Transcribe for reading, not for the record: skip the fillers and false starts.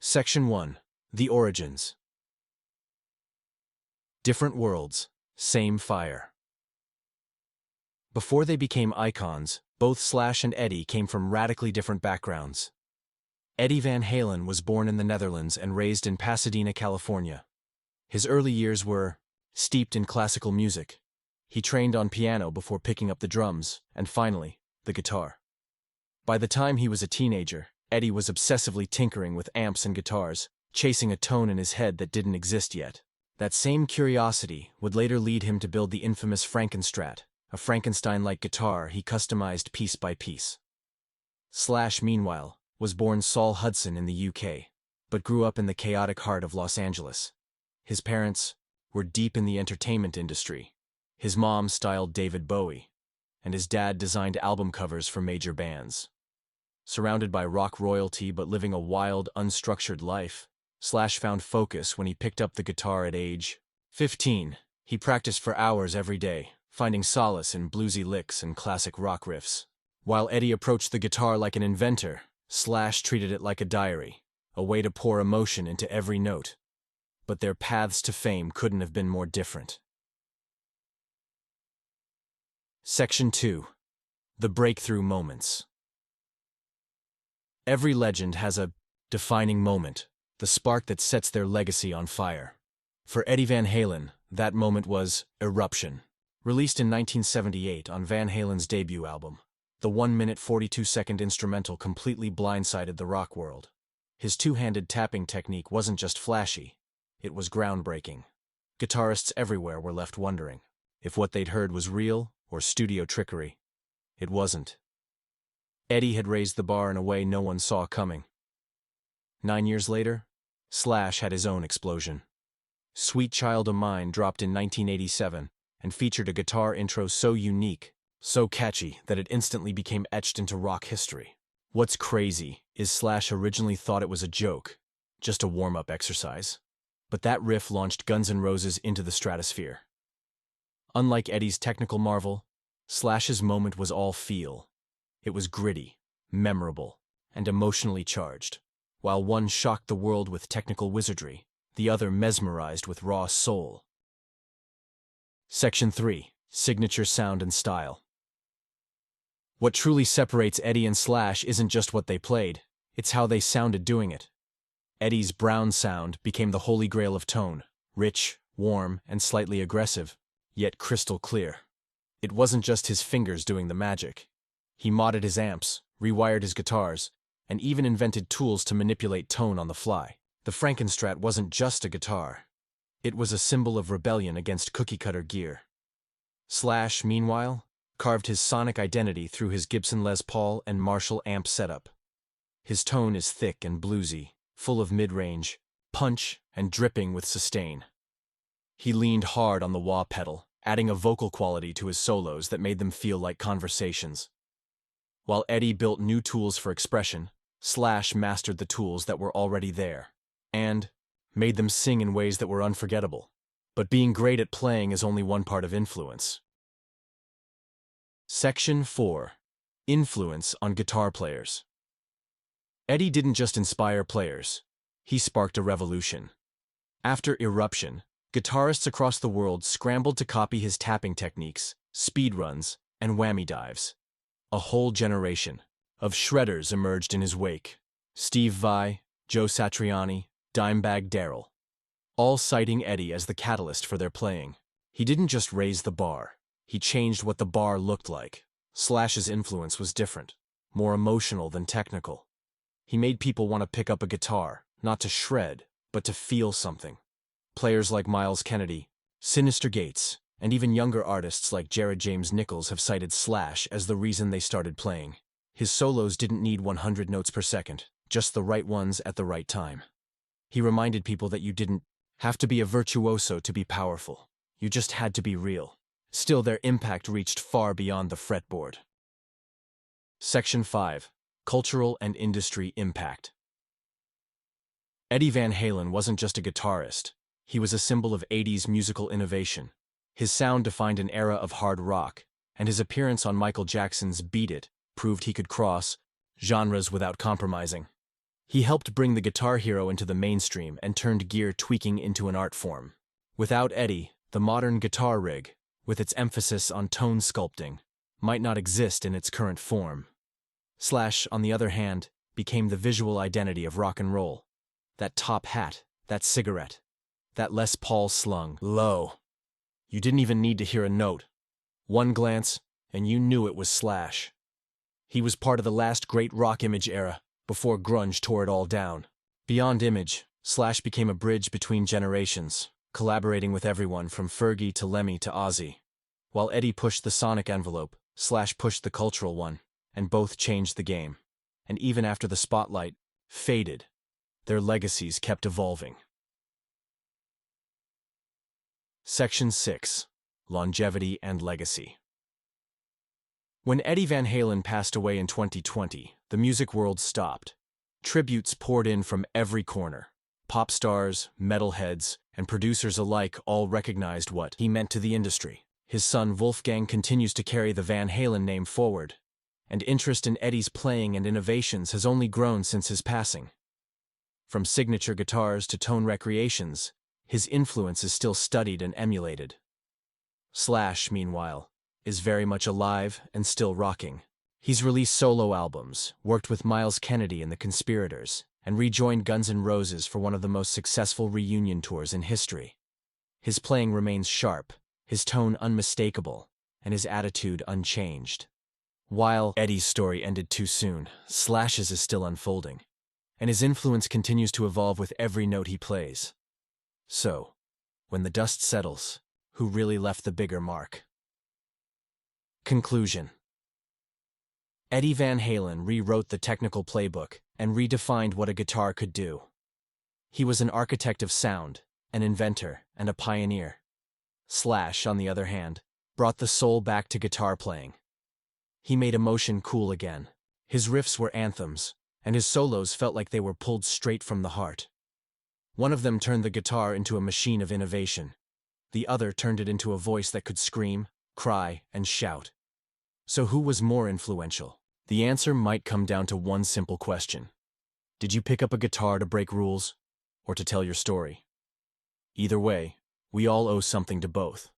Section 1. The Origins. Different worlds, same fire. Before they became icons, both Slash and Eddie came from radically different backgrounds. Eddie Van Halen was born in the Netherlands and raised in Pasadena, California. His early years were steeped in classical music. He trained on piano before picking up the drums, and finally, the guitar. By the time he was a teenager, Eddie was obsessively tinkering with amps and guitars, chasing a tone in his head that didn't exist yet. That same curiosity would later lead him to build the infamous Frankenstrat, a Frankenstein-like guitar he customized piece by piece. Slash, meanwhile, was born Saul Hudson in the UK, but grew up in the chaotic heart of Los Angeles. His parents were deep in the entertainment industry. His mom styled David Bowie, and his dad designed album covers for major bands. Surrounded by rock royalty but living a wild, unstructured life, Slash found focus when he picked up the guitar at age 15. He practiced for hours every day, finding solace in bluesy licks and classic rock riffs. While Eddie approached the guitar like an inventor, Slash treated it like a diary, a way to pour emotion into every note. But their paths to fame couldn't have been more different. Section 2. The Breakthrough Moments. Every legend has a defining moment, the spark that sets their legacy on fire. For Eddie Van Halen, that moment was Eruption. Released in 1978 on Van Halen's debut album, the 1-minute 42-second instrumental completely blindsided the rock world. His two-handed tapping technique wasn't just flashy, it was groundbreaking. Guitarists everywhere were left wondering if what they'd heard was real or studio trickery. It wasn't. Eddie had raised the bar in a way no one saw coming. 9 years later, Slash had his own explosion. Sweet Child O' Mine dropped in 1987 and featured a guitar intro so unique, so catchy, that it instantly became etched into rock history. What's crazy is Slash originally thought it was a joke, just a warm-up exercise. But that riff launched Guns N' Roses into the stratosphere. Unlike Eddie's technical marvel, Slash's moment was all feel. It was gritty, memorable, and emotionally charged. While one shocked the world with technical wizardry, the other mesmerized with raw soul. Section 3. Signature Sound and Style. What truly separates Eddie and Slash isn't just what they played, it's how they sounded doing it. Eddie's brown sound became the holy grail of tone, rich, warm, and slightly aggressive, yet crystal clear. It wasn't just his fingers doing the magic. He modded his amps, rewired his guitars, and even invented tools to manipulate tone on the fly. The Frankenstrat wasn't just a guitar. It was a symbol of rebellion against cookie-cutter gear. Slash, meanwhile, carved his sonic identity through his Gibson Les Paul and Marshall amp setup. His tone is thick and bluesy, full of mid-range, punch, and dripping with sustain. He leaned hard on the wah pedal, adding a vocal quality to his solos that made them feel like conversations. While Eddie built new tools for expression, Slash mastered the tools that were already there, and made them sing in ways that were unforgettable. But being great at playing is only one part of influence. Section 4. Influence on guitar players. Eddie didn't just inspire players, he sparked a revolution. After Eruption, guitarists across the world scrambled to copy his tapping techniques, speedruns, and whammy dives. A whole generation of shredders emerged in his wake. Steve Vai, Joe Satriani, Dimebag Darrell, all citing Eddie as the catalyst for their playing. He didn't just raise the bar, he changed what the bar looked like. Slash's influence was different, more emotional than technical. He made people want to pick up a guitar, not to shred, but to feel something. Players like Miles Kennedy, Sinister Gates, and even younger artists like Jared James Nichols have cited Slash as the reason they started playing. His solos didn't need 100 notes per second, just the right ones at the right time. He reminded people that you didn't have to be a virtuoso to be powerful. You just had to be real. Still, their impact reached far beyond the fretboard. Section 5. Cultural and Industry Impact. Eddie Van Halen wasn't just a guitarist. He was a symbol of 80s musical innovation. His sound defined an era of hard rock, and his appearance on Michael Jackson's Beat It proved he could cross genres without compromising. He helped bring the Guitar Hero into the mainstream and turned gear tweaking into an art form. Without Eddie, the modern guitar rig, with its emphasis on tone sculpting, might not exist in its current form. Slash, on the other hand, became the visual identity of rock and roll. That top hat, that cigarette, that Les Paul slung low. You didn't even need to hear a note. One glance, and you knew it was Slash. He was part of the last great rock image era, before grunge tore it all down. Beyond image, Slash became a bridge between generations, collaborating with everyone from Fergie to Lemmy to Ozzy. While Eddie pushed the sonic envelope, Slash pushed the cultural one, and both changed the game. And even after the spotlight faded, their legacies kept evolving. Section 6. Longevity and Legacy. When Eddie Van Halen passed away in 2020, the music world stopped. Tributes poured in from every corner. Pop stars, metalheads, and producers alike all recognized what he meant to the industry. His son Wolfgang continues to carry the Van Halen name forward, and interest in Eddie's playing and innovations has only grown since his passing. From signature guitars to tone recreations, his influence is still studied and emulated. Slash, meanwhile, is very much alive and still rocking. He's released solo albums, worked with Miles Kennedy and the Conspirators, and rejoined Guns N' Roses for one of the most successful reunion tours in history. His playing remains sharp, his tone unmistakable, and his attitude unchanged. While Eddie's story ended too soon, Slash's is still unfolding, and his influence continues to evolve with every note he plays. So, when the dust settles, who really left the bigger mark? Conclusion. Eddie Van Halen rewrote the technical playbook and redefined what a guitar could do. He was an architect of sound, an inventor, and a pioneer. Slash, on the other hand, brought the soul back to guitar playing. He made emotion cool again. His riffs were anthems, and his solos felt like they were pulled straight from the heart. One of them turned the guitar into a machine of innovation. The other turned it into a voice that could scream, cry, and shout. So who was more influential? The answer might come down to one simple question. Did you pick up a guitar to break rules, or to tell your story? Either way, we all owe something to both.